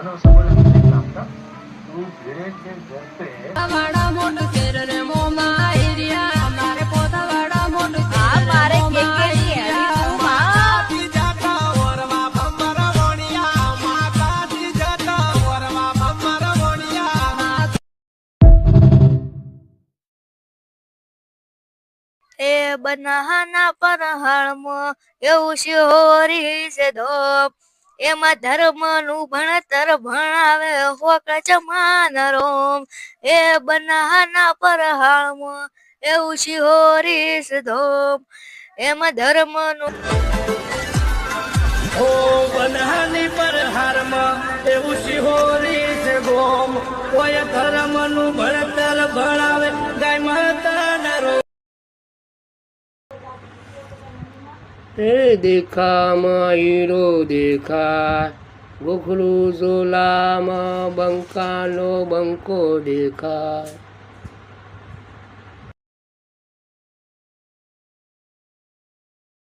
मानव संबंध नहीं नामता तू घेरे के घर पे वाड़ा मोट शेर रे मोमा एरिया हमारे पोता वाड़ा मोट हमारे के लिए तू मां जाता वरमा बम्बर मोनिया माता जाता वरमा बम्बर मोनिया ए बनाना पर हळम એવું શિહોરી છે ધોપ એમાં ધર્મનું ભણતર ભણાવે હોક જમાન રોમ એ બનાના પર હળમ એવું શિહોરી છે ધોપ એમાં ધર્મનું ઓ બનાની પર હારમાં એવું શિહોરી છે ગોમ કોઈ ધર્મનું ભણતર ભણાવે ગાય માતા નરો એ દેખામાં હીરો દેખાય ગોખલું ઝોલામાં બંકાનો બંકો દેખાય